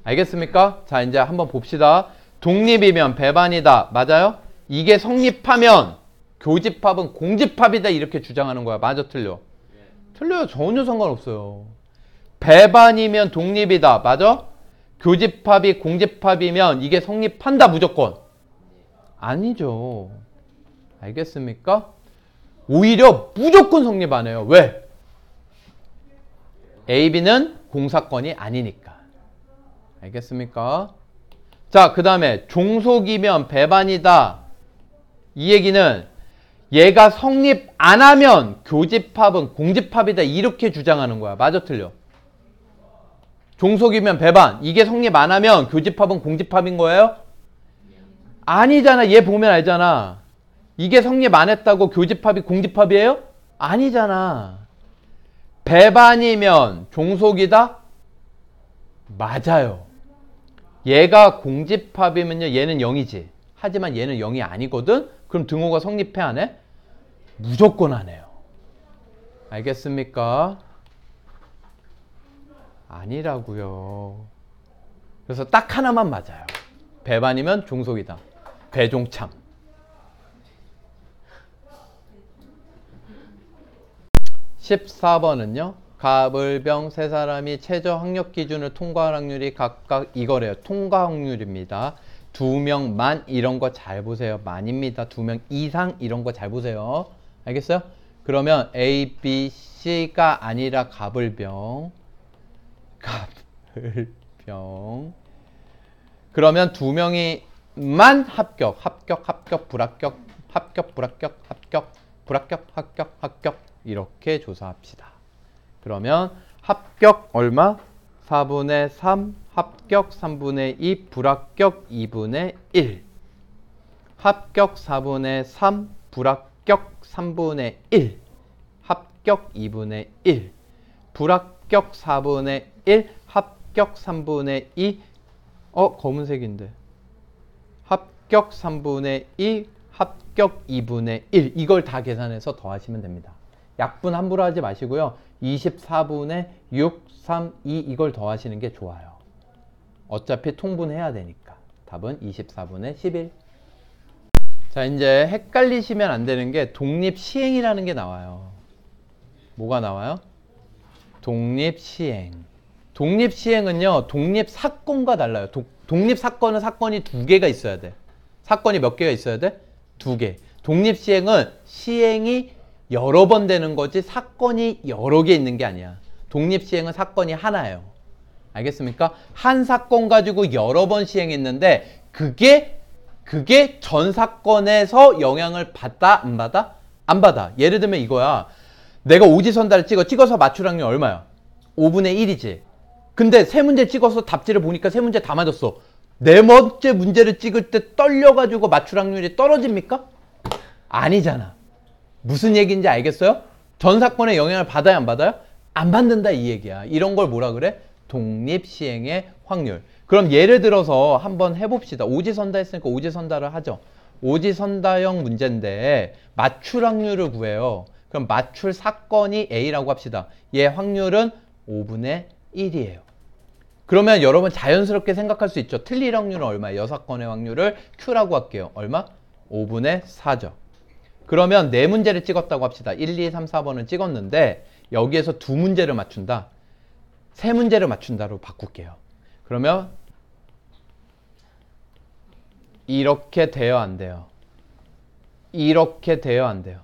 알겠습니까? 자, 이제 한번 봅시다. 독립이면 배반이다. 맞아요? 이게 성립하면 교집합은 공집합이다. 이렇게 주장하는 거야. 맞아, 틀려? 틀려요. 전혀 상관없어요. 배반이면 독립이다. 맞아? 교집합이 공집합이면 이게 성립한다. 무조건. 아니죠. 알겠습니까? 오히려 무조건 성립 안 해요. 왜? A, B는 공사건이 아니니까. 알겠습니까? 자, 그 다음에 종속이면 배반이다. 이 얘기는 얘가 성립 안 하면 교집합은 공집합이다. 이렇게 주장하는 거야. 맞아, 틀려? 종속이면 배반. 이게 성립 안 하면 교집합은 공집합인 거예요? 아니잖아. 얘 보면 알잖아. 이게 성립 안 했다고 교집합이 공집합이에요? 아니잖아. 배반이면 종속이다? 맞아요. 얘가 공집합이면요. 얘는 0이지. 하지만 얘는 0이 아니거든? 그럼 등호가 성립해 안 해? 무조건 안 해요. 알겠습니까? 아니라고요. 그래서 딱 하나만 맞아요. 배반이면 종속이다. 배종참. 14번은요. 가불병 세 사람이 최저 학력 기준을 통과할 확률이 각각 이거래요. 통과 확률입니다. 2명 만 이런 거 잘 보세요. 만입니다. 2명 이상 이런 거 잘 보세요. 알겠어요? 그러면 A, B, C가 아니라 가불병. 그러면 2명이만 합격, 불합격, 합격 이렇게 조사합시다. 그러면 합격 얼마? 4분의 3, 합격 3분의 2, 불합격 2분의 1. 합격 4분의 3, 불합격 3분의 1. 합격 2분의 1. 불합격 4분의 1, 합격 3분의 2. 검은색인데. 합격 3분의 2, 합격 2분의 1. 이걸 다 계산해서 더하시면 됩니다. 약분 함부로 하지 마시고요. 24분의 6, 3, 2 이걸 더하시는 게 좋아요. 어차피 통분해야 되니까. 답은 24분의 11. 자, 이제 헷갈리시면 안 되는 게 독립시행이라는 게 나와요. 뭐가 나와요? 독립시행. 독립시행은요. 독립사건과 달라요. 독립사건은 사건이 2개가 있어야 돼. 사건이 몇 개가 있어야 돼? 2개. 독립시행은 시행이 여러 번 되는 거지 사건이 여러 개 있는 게 아니야. 독립시행은 사건이 하나예요. 알겠습니까? 한 사건 가지고 여러 번 시행했는데 그게 전 사건에서 영향을 받다? 안 받아? 안 받아. 예를 들면 이거야. 내가 오지선다를 찍어서 맞출 확률 얼마야? 5분의 1이지. 근데 세 문제 찍어서 답지를 보니까 세 문제 다 맞았어. 네 번째 문제를 찍을 때 떨려가지고 맞출 확률이 떨어집니까? 아니잖아. 무슨 얘기인지 알겠어요? 전 사건에 영향을 받아야 안 받아요? 안 받는다 이 얘기야. 이런 걸 뭐라 그래? 독립시행의 확률. 그럼 예를 들어서 한번 해봅시다. 오지선다 했으니까 오지선다를 하죠. 오지선다형 문제인데 맞출 확률을 구해요. 그럼 맞출 사건이 A라고 합시다. 얘 확률은 5분의 1이에요. 그러면 여러분 자연스럽게 생각할 수 있죠. 틀릴 확률은 얼마예요? 6건의 확률을 Q라고 할게요. 얼마? 5분의 4죠. 그러면 4문제를 찍었다고 합시다. 1, 2, 3, 4번은 찍었는데 여기에서 2문제를 맞춘다. 3문제를 맞춘다로 바꿀게요. 그러면 이렇게 돼요? 안 돼요? 이렇게 돼요? 안 돼요?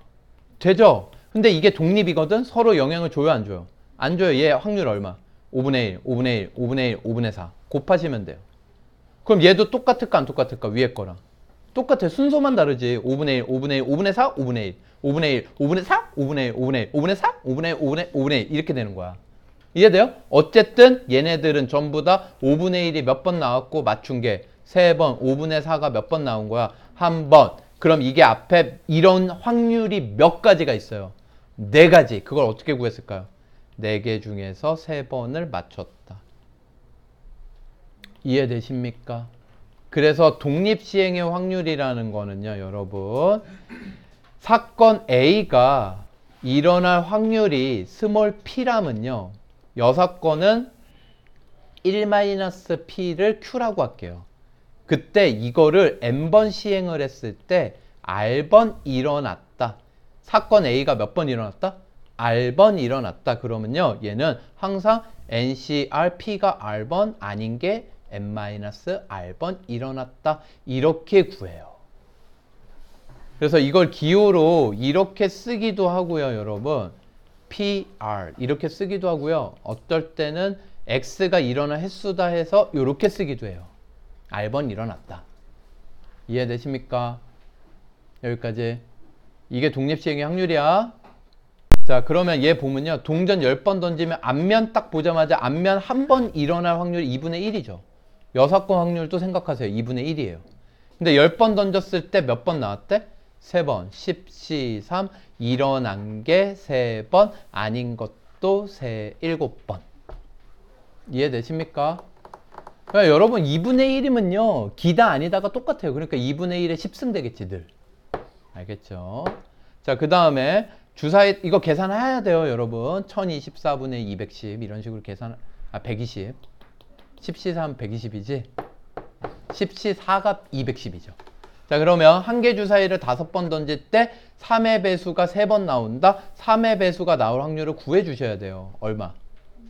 되죠? 근데 이게 독립이거든? 서로 영향을 줘요? 안 줘요? 안 줘요. 얘 확률 얼마? 5분의 1, 5분의 1, 5분의 1, 5분의 4 곱하시면 돼요. 그럼 얘도 똑같을까 안 똑같을까? 위에 거랑 똑같아. 순서만 다르지. 5분의 1, 5분의 1, 5분의 4, 5분의 1 5분의 1, 5분의 4, 5분의 1, 5분의 1, 5분의 4, 5분의 1, 5분의 1 이렇게 되는 거야. 이해돼요? 어쨌든 얘네들은 전부 다 5분의 1이 몇 번 나왔고 맞춘 게 3번, 5분의 4가 몇 번 나온 거야? 한 번. 그럼 이게 앞에 이런 확률이 몇 가지가 있어요? 4가지. 그걸 어떻게 구했을까요? 4개 중에서 3번을 맞췄다. 이해되십니까? 그래서 독립시행의 확률이라는 거는요, 여러분. 사건 A가 일어날 확률이 스몰 p라면요. 여사건은 1-p를 q라고 할게요. 그때 이거를 n번 시행을 했을 때 r번 일어났다. 사건 A가 몇 번 일어났다? r번 일어났다. 그러면요. 얘는 항상 ncr p가 r번 아닌 게 n-r번 일어났다. 이렇게 구해요. 그래서 이걸 기호로 이렇게 쓰기도 하고요, 여러분. PR 이렇게 쓰기도 하고요. 어떨 때는 X가 일어난 횟수다 해서 이렇게 쓰기도 해요. R번 일어났다. 이해되십니까? 여기까지. 이게 독립시행의 확률이야. 자, 그러면 얘 보면요. 동전 10번 던지면 앞면 딱 보자마자 앞면 한 번 일어날 확률이 2분의 1이죠. 여사건 확률도 생각하세요. 2분의 1이에요. 근데 10번 던졌을 때 몇 번 나왔대? 3번, 10C3 일어난 게 3번, 아닌 것도 7번. 이해되십니까? 그러니까 여러분 2분의 1이면요 기다 아니다가 똑같아요. 그러니까 2분의 1에 10승 되겠지 늘. 알겠죠? 자, 그 다음에 주사위 이거 계산해야 돼요, 여러분. 1024분의 210 이런 식으로 계산. 120. 10C3 120이지 10C4가 210이죠. 자, 그러면 한 개 주사위를 5번 던질 때 3의 배수가 3번 나온다. 3의 배수가 나올 확률을 구해 주셔야 돼요. 얼마?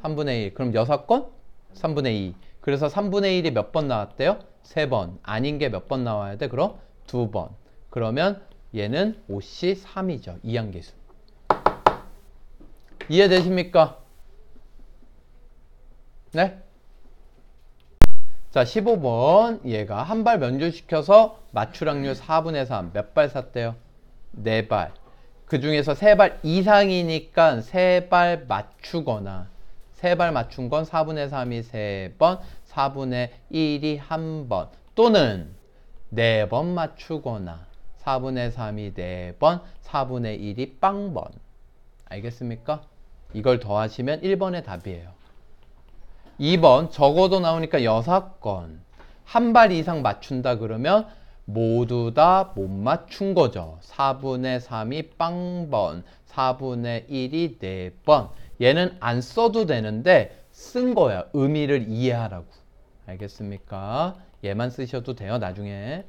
3분의 1. 그럼 6건? 3분의 2. 그래서 3분의 1이 몇 번 나왔대요? 3번. 아닌 게 몇 번 나와야 돼? 그럼 2번. 그러면 얘는 5C3이죠. 이항계수. 이해되십니까? 네? 자, 15번 얘가 한 발 면줄시켜서 맞출 확률 4분의 3 몇 발 샀대요? 4발. 그 중에서 3발 이상이니까 3발 맞추거나 3발 맞춘 건 4분의 3이 3번 4분의 1이 1번 또는 4번 맞추거나 4분의 3이 4번 4분의 1이 빵번. 알겠습니까? 이걸 더하시면 1번의 답이에요. 2번 적어도 나오니까 6건 한 발 이상 맞춘다 그러면 모두 다 못 맞춘 거죠. 4분의 3이 빵번 4분의 1이 4번. 얘는 안 써도 되는데 쓴 거야. 의미를 이해하라고. 알겠습니까? 얘만 쓰셔도 돼요, 나중에.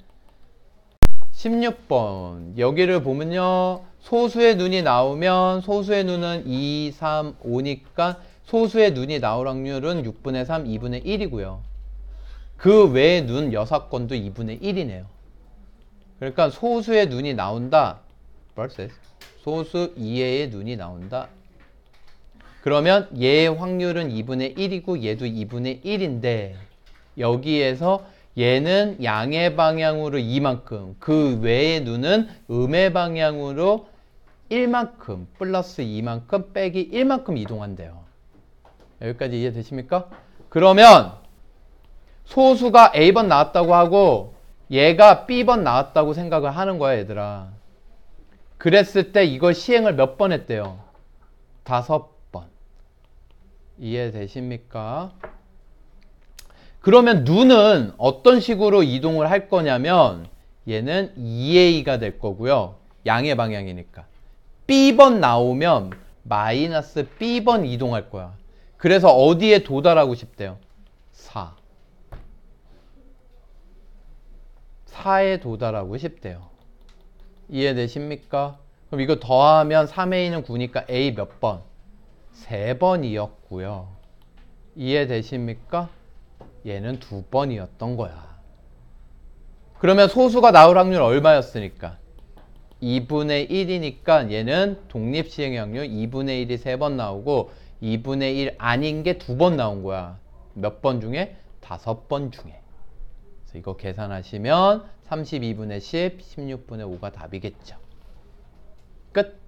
16번 여기를 보면요, 소수의 눈이 나오면 소수의 눈은 2, 3, 5니까 소수의 눈이 나올 확률은 6분의 3, 2분의 1이고요. 그 외의 눈 6건도 2분의 1이네요. 그러니까 소수의 눈이 나온다. versus 소수 이해의 눈이 나온다. 그러면 얘의 확률은 2분의 1이고 얘도 2분의 1인데 여기에서 얘는 양의 방향으로 2만큼, 그 외의 눈은 음의 방향으로 1만큼 플러스 2만큼 빼기 1만큼 이동한대요. 여기까지 이해되십니까? 그러면 소수가 A번 나왔다고 하고 얘가 B번 나왔다고 생각을 하는 거야, 얘들아. 그랬을 때 이걸 시행을 몇 번 했대요? 5번. 이해되십니까? 그러면 눈은 어떤 식으로 이동을 할 거냐면 얘는 2A가 될 거고요. 양의 방향이니까. B번 나오면 마이너스 B번 이동할 거야. 그래서 어디에 도달하고 싶대요? 4. 4에 도달하고 싶대요. 이해되십니까? 그럼 이거 더하면 3A는 9니까 A 몇 번? 3번이었고요. 이해되십니까? 얘는 2번이었던 거야. 그러면 소수가 나올 확률 얼마였으니까? 2분의 1이니까 얘는 독립시행의 확률 2분의 1이 3번 나오고 2분의 1 아닌 게 2번 나온 거야. 몇 번 중에? 5번 중에. 그래서 이거 계산하시면 32분의 10, 16분의 5가 답이겠죠. 끝.